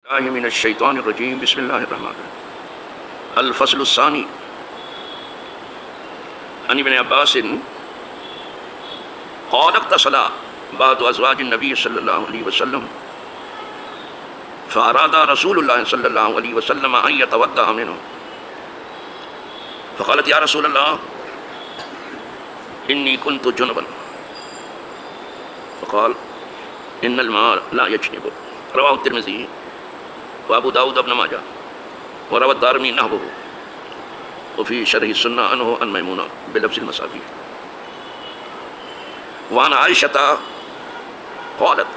الله من الشيطان الرجيم بسم الله الرحمن الرحيم الفصل الثاني عن ابن عباس قال اغتسل بعض أزواج النبي صلى الله عليه وسلم فأراد رسول الله صلى الله عليه وسلم أن يتوضأ منه فقالت يا رسول الله إني كنت جنبا فقال إن الماء لا يجنب رواه الترمذي وابو داود ابن ماجہ وروى الدارمي نحوه وفي شرح السنة عنه عن ميمونة بلفظ المصابيح وعن عائشة قالت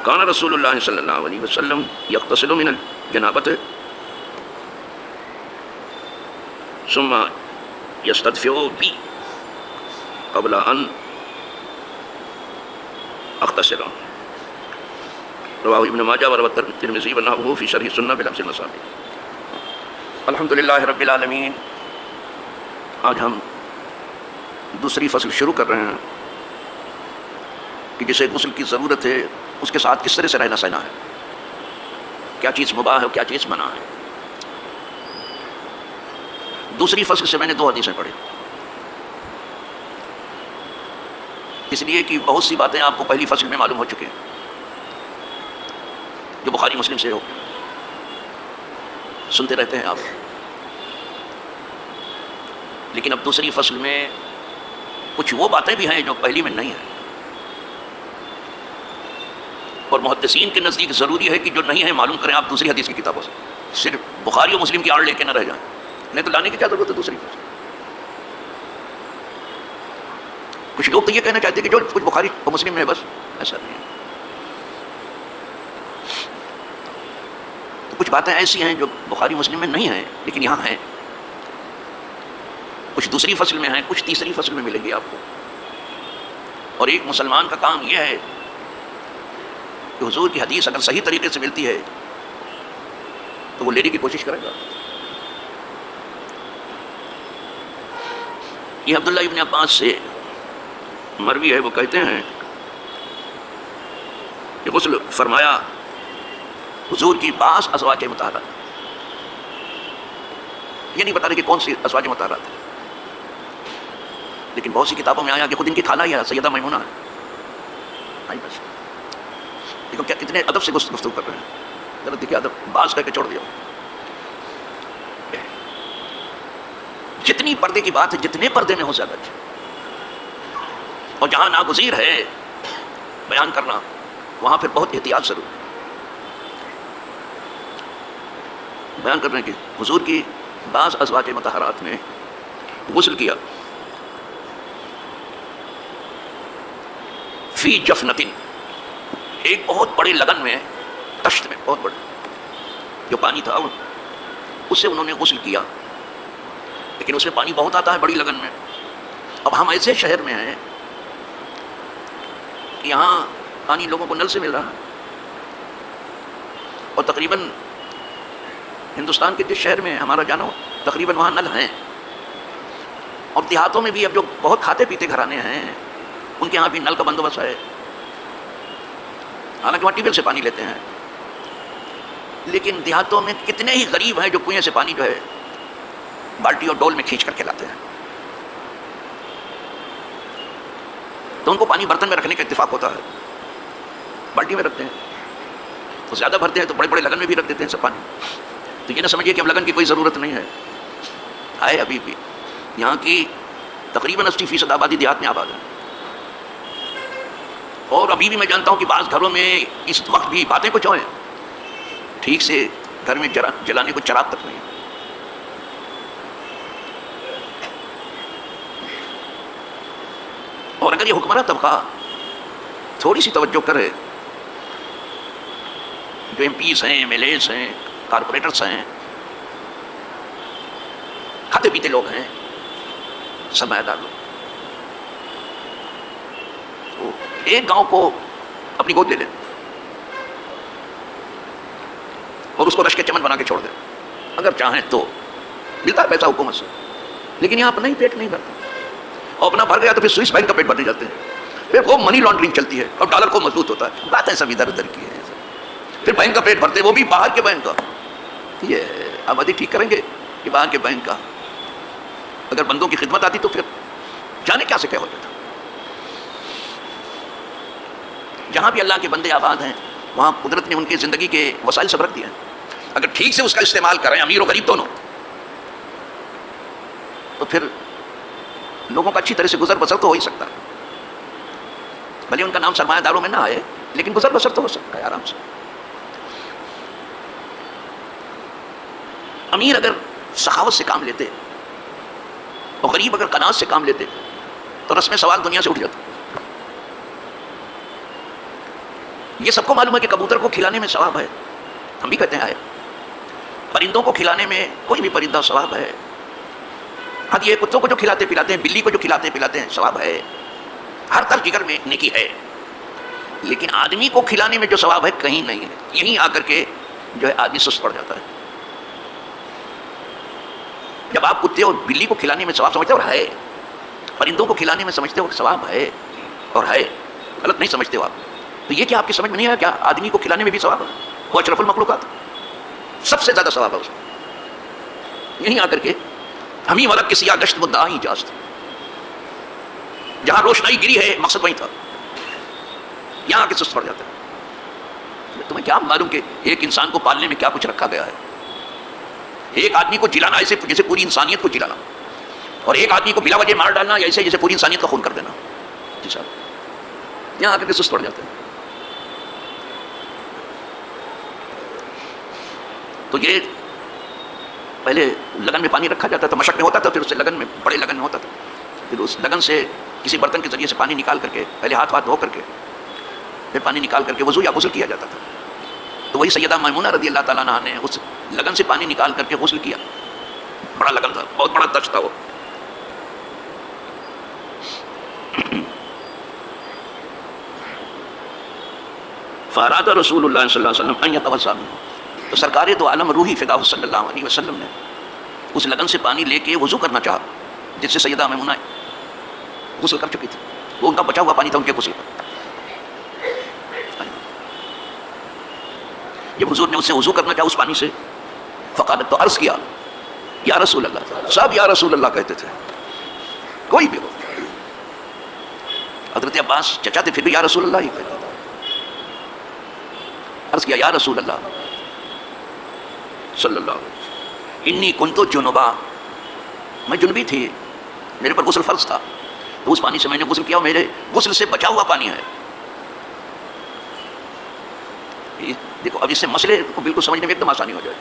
كان رسول الله صلى الله عليه وسلم يغتسل من الجنابة ثم يستدفئ بي قبل أن أغتسل رواه ابن ماجہ وروى الترمذي ونحوه في شرح السنة بلفظ المصابيح. الحمدللہ رب العالمین. آج ہم دوسری فصل شروع کر رہے ہیں کہ جسے غسل کی ضرورت ہے اس کے ساتھ کس طرح سے رہنا سہنا ہے، کیا چیز مباح ہے کیا چیز منع ہے. دوسری فصل سے میں نے 2 حدیثیں پڑھی، اس لیے کہ بہت سی باتیں آپ کو پہلی فصل میں معلوم ہو چکی ہیں جو بخاری مسلم سے ہو سنتے رہتے ہیں آپ، لیکن اب دوسری فصل میں کچھ وہ باتیں بھی ہیں جو پہلی میں نہیں ہیں، اور محدثین کے نزدیک ضروری ہے کہ جو نہیں ہے معلوم کریں آپ دوسری حدیث کی کتابوں سے، صرف بخاری اور مسلم کی آڑ لے کے نہ رہ جائیں، نہیں تو لانے کی کیا ضرورت ہے دوسری فصل. کچھ لوگ تو یہ کہنا چاہتے ہیں کہ جو کچھ بخاری اور مسلم میں ہے بس، ایسا نہیں ہے. کچھ باتیں ایسی ہیں جو بخاری مسلم میں نہیں ہیں لیکن یہاں ہیں، کچھ دوسری فصل میں ہیں، کچھ تیسری فصل میں ملیں گی آپ کو. اور ایک مسلمان کا کام یہ ہے کہ حضور کی حدیث اگر صحیح طریقے سے ملتی ہے تو وہ لینے کی کوشش کرے گا. یہ عبداللہ ابن عباس سے مروی ہے، وہ کہتے ہیں کہ غسل فرمایا حضور کی بعض ازواج مطہرات، یہ نہیں بتا رہے کہ کون سی ازواج مطہرات ہیں، لیکن بہت سی کتابوں میں آیا کہ خود ان کی خالہ ہی ہے سیدہ میمونہ ہے. بس دیکھو کیا کتنے ادب سے گفتگو کر رہے ہیں، غلط دیکھیے ادب بعض کر کے چھوڑ دیا. جتنی پردے کی بات ہے جتنے پردے میں ہو زیادہ اچھا، اور جہاں ناگزیر ہے بیان کرنا وہاں پھر بہت احتیاط ضرور ہے. بیان کرنے کی حضور کی بعض ازواج مطہرات نے غسل کیا فی جفنتن، ایک بہت بڑے لگن میں، تشت میں بہت بڑے جو پانی تھا اس سے انہوں نے غسل کیا، لیکن اس میں پانی بہت آتا ہے بڑی لگن میں. اب ہم ایسے شہر میں ہیں کہ یہاں پانی لوگوں کو نل سے مل رہا ہے، اور تقریباً ہندوستان کے جس شہر میں ہمارا جانا ہو تقریباً وہاں نل ہیں، اور دیہاتوں میں بھی اب جو بہت کھاتے پیتے گھرانے ہیں ان کے یہاں بھی نل کا بندوبست ہے، حالانکہ وہاں ٹیوب ویل سے پانی لیتے ہیں. لیکن دیہاتوں میں کتنے ہی غریب ہیں جو کنویں سے پانی جو ہے بالٹی اور ڈول میں کھینچ کر کے لاتے ہیں، تو ان کو پانی برتن میں رکھنے کا اتفاق ہوتا ہے، بالٹی میں رکھتے ہیں، تو زیادہ بھرتے ہیں تو بڑے بڑے لگن میں بھی رکھ دیتے ہیں سب پانی. تو یہ نہ سمجھیے کہ اب لگن کی کوئی ضرورت نہیں ہے ابھی بھی یہاں کی تقریباً 80% آبادی دیہات میں آباد ہے. اور ابھی بھی میں جانتا ہوں کہ بعض گھروں میں اس وقت بھی باتیں کچھ ہیں، ٹھیک سے گھر میں جلانے کو چراغ تک نہیں ہے. اور اگر یہ حکمراں طبقہ تھوڑی سی توجہ کرے، جو ایم پیز ہیں، ایم ایل ایز ہیں، کارپوریٹرس ہیں، کھاتے پیتے لوگ ہیں، سرمایہ دار لوگ، تو ایک گاؤں کو اپنی گود لے لیں اور اس کو رش کے چمن بنا کے چھوڑ دیں. اگر چاہیں تو ملتا ہے پیسہ حکومت سے، لیکن یہاں اپنا ہی پیٹ نہیں بھرتا، اور اپنا بھر گیا تو پھر سوئس بینک کا پیٹ بھرنے جاتے ہیں، پھر وہ منی لانڈرنگ چلتی ہے اور ڈالر کو مضبوط ہوتا ہے. باتیں سب ادھر ادھر کی ہیں. پھر بینک کا پیٹ بھرتے، وہ بھی باہر کے بینک کا. یہ آبادی ٹھیک کریں گے کہ باہر کے بینک کا؟ اگر بندوں کی خدمت آتی تو پھر جانے کیا سے کیا ہو جاتا. جہاں بھی اللہ کے بندے آباد ہیں وہاں قدرت نے ان کی زندگی کے وسائل سب رکھ دیا ہے. اگر ٹھیک سے اس کا استعمال کریں، امیر و غریب دونوں، تو پھر لوگوں کا اچھی طرح سے گزر بسر تو ہو ہی سکتا ہے. بھلے ان کا نام سرمایہ داروں میں نہ آئے لیکن گزر بسر تو ہو سکتا ہے آرام سے. امیر اگر سخاوت سے کام لیتے اور غریب اگر قناعت سے کام لیتے تو رسم سوال دنیا سے اٹھ جاتا. یہ سب کو معلوم ہے کہ کبوتر کو کھلانے میں ثواب ہے، ہم بھی کہتے ہیں آئے. پرندوں کو کھلانے میں کوئی بھی پرندہ ثواب ہے. ہاں یہ کتوں کو جو کھلاتے پلاتے ہیں، بلی کو جو کھلاتے پلاتے ہیں ثواب ہے. ہر طرف جگر میں نیکی ہے. لیکن آدمی کو کھلانے میں جو ثواب ہے کہیں نہیں ہے. یہیں آ کر کے جو ہے آدمی سست پڑ جاتا ہے. جب آپ کتے اور بلی کو کھلانے میں ثواب سمجھتے ہو اور ہے، پرندوں کو کھلانے میں سمجھتے ہو کہ ثواب ہے اور ہے، غلط نہیں سمجھتے ہو آپ. تو یہ کیا آپ کی سمجھ میں نہیں آیا کیا آدمی کو کھلانے میں بھی ثواب ہے؟ وہ اشرف المخلوقات، سب سے زیادہ ثواب ہے اس میں. یہیں آ کر کے ہمیں ولک کی سیاہ گشت مدعا ہی جاست، جہاں روشنائی گری ہے مقصد وہیں تھا، یہاں آ کے سست پڑ جاتا ہے. تمہیں کیا معلوم کہ ایک انسان کو پالنے میں کیا کچھ رکھا گیا ہے؟ ایک آدمی کو جلانا ایسے جیسے پوری انسانیت کو جلانا، اور ایک آدمی کو بلا وجہ مار ڈالنا ایسے جیسے پوری انسانیت کا خون کر دینا. جی صاحب، یہاں آ کے سست پڑ جاتے ہیں. تو یہ پہلے لگن میں پانی رکھا جاتا تھا، مشق میں ہوتا تھا، پھر اسے لگن میں بڑے لگن میں ہوتا تھا، پھر اس لگن سے کسی برتن کے ذریعے سے پانی نکال کر کے پہلے ہاتھ دھو کر کے پھر پانی نکال کر کے وضو یا غسل کیا جاتا تھا. تو وہی سیدہ میمونہ رضی اللہ تعالیٰ عنہا نے اس لگن سے پانی نکال کر کے غسل کیا. بڑا لگن تھا، بہت بڑا تخت تھا وہ. فاراد رسول اللہ صلی اللہ علیہ وسلم ان یتوضا منہ، تو سرکار دو عالم روحی فدا صلی اللہ علیہ وسلم نے اس لگن سے پانی لے کے وضو کرنا چاہا جس سے سیدہ میمونہ غسل کر چکی تھی. وہ ان کا بچا ہوا پانی تھا ان کے غسل کا. جب حضور نے اس سے وضو کرنا چاہا اس پانی سے، فقالت، تو عرض کیا یا رسول اللہ. سب یا رسول اللہ کہتے تھے، کوئی بھی ہو. حضرت عباس چچا تھے پھر بھی یا رسول اللہ ہی کہتے تھے. عرض کیا یا رسول اللہ صلی اللہ علیہ وسلم، انی کنت جنبا، میں جنبی تھی، میرے پر غسل فرض تھا، تو اس پانی سے میں نے غسل کیا اور میرے غسل سے بچا ہوا پانی ہے. دیکھو اب اس سے مسئلے کو بالکل سمجھنے میں ایک دم آسانی ہو جائے.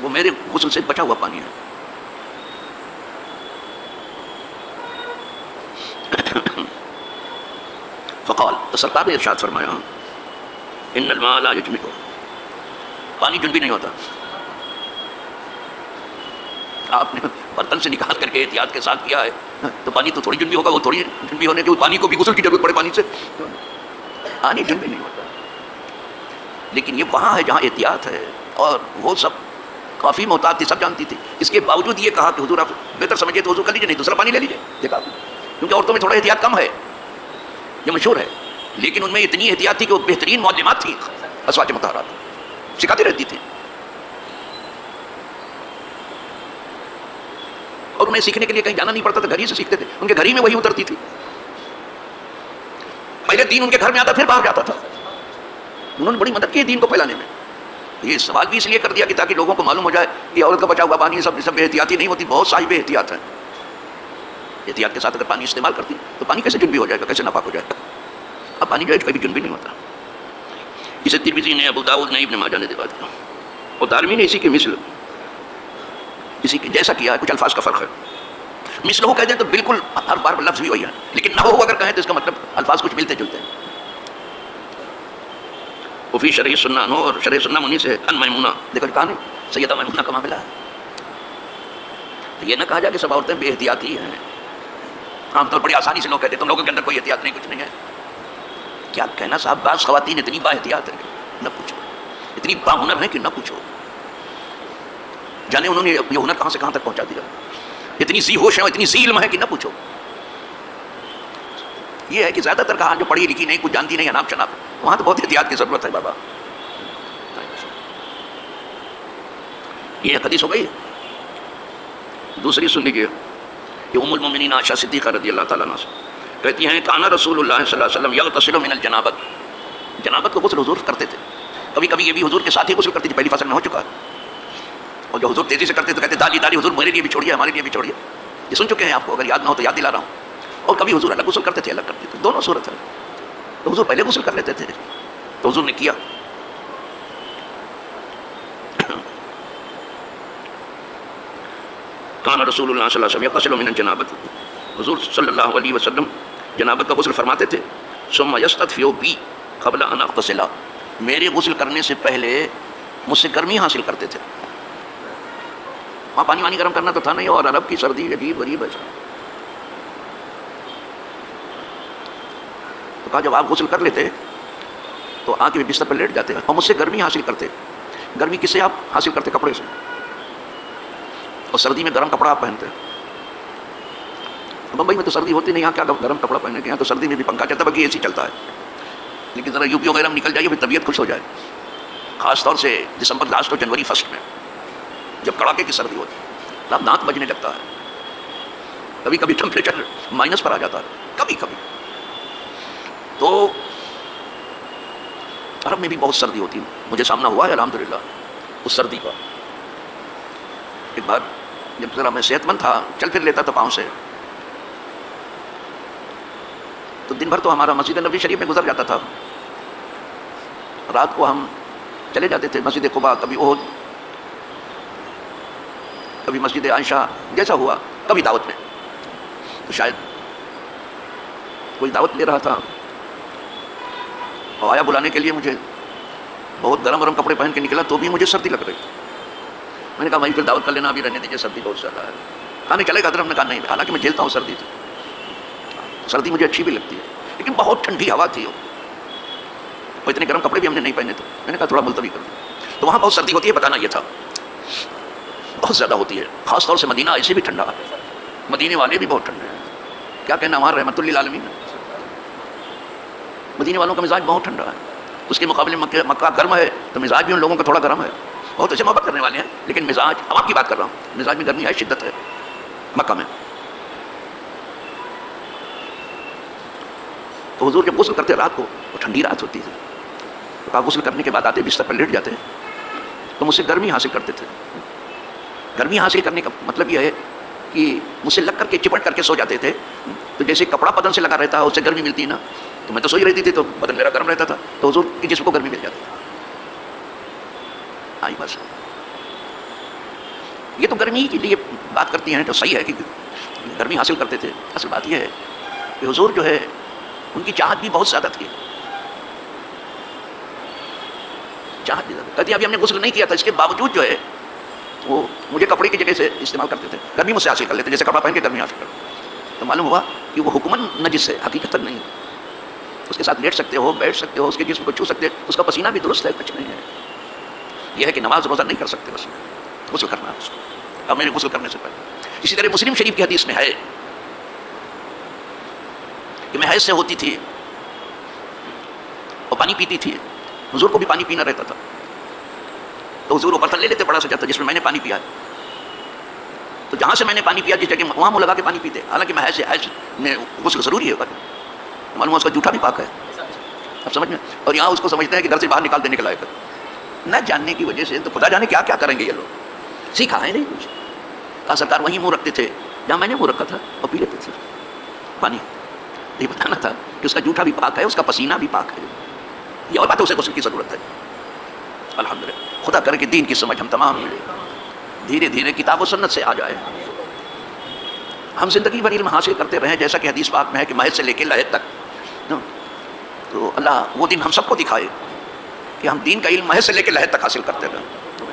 وہ میرے غسل سے بچا ہوا پانی ہے. فقال، تو سرکار نے ارشاد فرمایا ان الماء لا یجمع، پانی جنبی نہیں ہوتا. آپ نے برتن سے نکال کر کے احتیاط کے ساتھ کیا ہے تو پانی تو تھوڑی جنبی ہوگا، وہ تھوڑی جنبی ہونے کے پانی کو بھی غسل کی ضرورت پڑے پانی سے، پانی جنبی نہیں ہوتا. لیکن یہ وہاں ہے جہاں احتیاط ہے، اور وہ سب کافی محتاط تھی، سب جانتی تھی. اس کے باوجود یہ کہا کہ حضور آپ بہتر سمجھے تو وضو کر لیجیے، نہیں دوسرا پانی لے لیجیے. دیکھا، کیونکہ عورتوں میں تھوڑا احتیاط کم ہے، یہ مشہور ہے. لیکن ان میں اتنی احتیاط تھی کہ وہ بہترین معلمات تھیں، ازواج مطہرات سکھاتی رہتی تھیں. اور انہیں سیکھنے کے لیے کہیں جانا نہیں پڑتا تھا، گھر ہی سے سیکھتے تھے. ان کے گھر ہی میں وہی اترتی تھی. پہلے دین ان کے گھر میں آتا پھر باہر جاتا تھا. انہوں نے بڑی مدد کی دین کو پھیلانے میں. یہ سوال بھی اس لیے کر دیا کہ تاکہ لوگوں کو معلوم ہو جائے کہ عورت کا بچا ہوا پانی سب بے احتیاطی نہیں ہوتی، بہت صاحب احتیاط ہیں. احتیاط کے ساتھ اگر پانی استعمال کرتی تو پانی کیسے جنبی ہو جائے گا، کیسے ناپاک ہو جائے گا. اب پانی جو ہے کبھی جنبی نہیں ہوتا. اسے ترمذی نے، ابو داؤد نے، ابن ماجہ نے روایت کیا، اور دارمی نے اسی کے مثل، اسی کے جیسا کیا ہے. کچھ الفاظ کا فرق ہے. مثل ہو کہہ دیں تو بالکل ہر بار لفظ بھی وہی ہے، لیکن نہ ہو اگر کہیں تو اس کا مطلب الفاظ کچھ ملتے جلتے ہیں. وہ فی شرح سنہ نو، اور شرح سنہ منی سے ان میمونہ، دیکھو کہا نہیں سیدہ میمونہ کا معاملہ ہے. تو یہ نہ کہا جائے کہ سب عورتیں بے احتیاطی ہیں. عام طور بڑی آسانی سے لوگ کہتے ہیں تم لوگوں کے اندر کوئی احتیاط نہیں، کچھ نہیں ہے. کیا کہنا صاحب، بعض خواتین اتنی با احتیاط ہے کہ نہ پوچھو، اتنی با ہنر ہے کہ نہ پوچھو. جانے انہوں نے یہ ہنر کہاں سے کہاں تک پہنچا دیا. اتنی ذی ہوش ہے، اتنی ذی علم ہے کہ نہ پوچھو. یہ ہے کہ زیادہ تر کہا جو پڑھی لکھی نہیں، کچھ جانتی نہیں، اناپ شناپ، وہاں تو بہت احتیاط کی ضرورت ہے بابا. یہ حدیث ہو گئی. دوسری سن لیجیے، یہ ام المومنین عائشہ صدیقہ رضی اللہ تعالیٰ عنہ سے کہتی ہیں کانا رسول اللہ صلی اللہ علیہ وسلم یغتسل من الجنابت، جنابت کو غسل حضور کرتے تھے. کبھی کبھی یہ بھی حضور کے ساتھ ہی غسل کرتی تھی، پہلی فصل میں ہو چکا ہے. اور جو حضور تیزی سے کرتے تھے کہتے دالی دالی حضور میرے لیے بھی چھوڑیے، ہمارے لیے بھی چھوڑیے. یہ سن چکے ہیں آپ کو، اگر یاد نہ ہو تو یاد دلا رہا ہوں. اور کبھی حضور الگ غسل کرتے تھے، الگ کرتے تھے، دونوں صورت ہے. تو حضور پہلے غسل کر لیتے تھے تو حضور نے کیا. کان رسول اللہ صلی اللہ علیہ وسلم یغتسل من الجنابت، حضور صلی اللہ علیہ وسلم جنابت کا غسل فرماتے تھے. ثم یستدفئ بی قبل ان اغتسل، میرے غسل کرنے سے پہلے مجھ سے گرمی حاصل کرتے تھے. وہاں پانی وانی گرم کرنا تو تھا نہیں، اور عرب کی سردی عجیب غریب ہے. تو کہا جب آپ غسل کر لیتے تو آ کے بستر پر لیٹ جاتے اور مجھ سے گرمی حاصل کرتے. گرمی کس سے آپ حاصل کرتے؟ کپڑے سے. اور سردی میں گرم کپڑا آپ پہنتے. بمبئی میں تو سردی ہوتی نہیں، یہاں کیا گرم کپڑا پہننے کے، یہاں تو سردی میں بھی پنکھا چلتا ہے، باقی اے سی چلتا ہے. لیکن ذرا یو پی وغیرہ میں نکل جائیے پھر طبیعت خوش ہو جائے، خاص طور سے دسمبر لاسٹ اور جنوری فرسٹ میں جب کڑاکے کی سردی ہوتی ہے تو اب دانت بجنے لگتا ہے. کبھی کبھی ٹمپریچر مائنس پر آ جاتا ہے، کبھی کبھی. تو عرب میں بھی بہت سردی ہوتی ہے، مجھے سامنا ہوا ہے الحمدللہ اس سردی کا. ایک بار جب ذرا میں صحت مند تھا، چل پھر لیتا تھا پاؤں سے، تو دن بھر تو ہمارا مسجد نبوی شریف میں گزر جاتا تھا. رات کو ہم چلے جاتے تھے مسجد قباء، کبھی احد، کبھی مسجد عائشہ، جیسا ہوا. کبھی دعوت میں، تو شاید کوئی دعوت لے رہا تھا اور آیا بلانے کے لیے مجھے. بہت گرم گرم کپڑے پہن کے نکلا تو بھی مجھے سردی لگ رہی. میں نے کہا وہیں پھر دعوت کر لینا، ابھی رہنے دیجیے، سردی بہت زیادہ ہے. کھانے چلے گا ادھر، ہم نے کہا نہیں، حالانکہ میں جھیلتا ہوں سردی سے، سردی مجھے اچھی بھی لگتی ہے، لیکن بہت ٹھنڈی ہوا تھی وہ اتنے گرم کپڑے بھی ہم نے نہیں پہنے تھے. میں نے کہا تھوڑا ملتوی کر دیں. تو وہاں بہت سردی ہوتی ہے، بتانا یہ تھا، بہت زیادہ ہوتی ہے. خاص طور سے مدینہ ایسے بھی ٹھنڈا ہے، مدینے والے بھی بہت ٹھنڈے ہیں. کیا کہنا، وہاں رحمت للعالمین، مدینے والوں کا مزاج بہت ٹھنڈا ہے. اس کے مقابلے مکہ گرم ہے تو مزاج بھی ان لوگوں کا تھوڑا گرم ہے. بہت اچھے محبت کرنے والے ہیں، لیکن مزاج، اب آپ کی بات کر رہا ہوں، مزاج میں گرمی ہے، شدت ہے مکہ میں. تو حضور جب غسل کرتے رات کو، وہ ٹھنڈی رات ہوتی تھی، تو غسل کرنے کے بعد آتے بستر پر لیٹ جاتے تو مجھ سے گرمی حاصل کرتے تھے. گرمی حاصل کرنے کا مطلب یہ ہے کہ مجھ سے لگ کر کے چپٹ کر کے سو جاتے تھے. تو جیسے کپڑا بدن سے لگا رہتا ہے، اس سے گرمی ملتی ہے نا، تو میں تو سوئی رہتی تھی تو بدن میرا گرم رہتا تھا، تو حضور کی جسم کو گرمی مل جاتی تھی. آئی بس یہ تو گرمی کے لیے بات کرتی ہیں تو صحیح ہے کہ گرمی حاصل کرتے تھے. اصل بات یہ ہے کہ حضور جو ہے ان کی چاہت بھی بہت زیادہ تھی، چاہت بھی زیادہ. کہتی ابھی ہم نے غسل نہیں کیا تھا، اس کے باوجود جو ہے وہ مجھے کپڑے کی جگہ سے استعمال کرتے تھے، گرمی مجھ سے حاصل کر لیتے، جیسے کپڑا پہن کے گرمی حاصل کرتے. تو معلوم ہوا کہ وہ حکمن نجس ہے، حقیقت نہیں. اس کے ساتھ لیٹ سکتے ہو، بیٹھ سکتے ہو، اس کے جسم کو چھو سکتے، اس کا پسینہ بھی درست ہے، کچھ نہیں ہے. یہ ہے کہ نماز روزہ نہیں کر سکتے، بس غسل کرنا ہے اس کو. اب میں نے غسل کرنے سے پہلے، اسی طرح مسلم شریف کی حدیث میں ہے کہ میں حیض سے ہوتی تھی اور پانی پیتی تھی. حضور کو بھی پانی پینا رہتا تھا، تو حضور وہ برتن لے لیتے بڑا سا جاتا جس میں نے پانی پیا ہے. تو جہاں سے میں نے پانی پیا جس جگہ وہاں منہ لگا کے پانی پیتے، حالانکہ میں حیض میں غسل ضروری ہے. معلوم اس کا جھوٹا بھی پاک ہے، اب سمجھ میں. اور یہاں اس کو سمجھتے ہیں کہ گھر سے باہر نکال دینے کے لائق ہے. نہ جاننے کی وجہ سے تو خدا جانے کیا کیا کریں گے یہ لوگ. سیکھا ہے نہیں کچھ. کہا سرکار وہیں منہ رکھتے تھے جہاں میں نے منہ رکھا تھا اور پی لیتے تھے پانی. یہ بتانا تھا کہ اس کا جھوٹا بھی پاک ہے، اس کا پسینہ بھی پاک ہے. یہ اور بات ہے، اسے غسل کی ضرورت ہے. الحمدللہ خدا کرے کہ دین کی سمجھ ہم تمام دھیرے دھیرے کتاب و سنت سے آ جائے. ہم زندگی بھر علم حاصل کرتے رہیں، جیسا کہ حدیث پاک میں ہے کہ محض سے لے کے لحد تک. تو اللہ وہ دن ہم سب کو دکھائے کہ ہم دین کا علم محض سے لے کے لحد تک حاصل کرتے رہیں.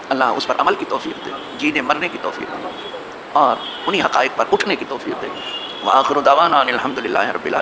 اللہ اس پر عمل کی توفیق دے، جینے مرنے کی توفیق دے، اور انہی حقائق پر اٹھنے کی توفیق دے. وآخر دعوانا ان الحمد للہ رب العالمین.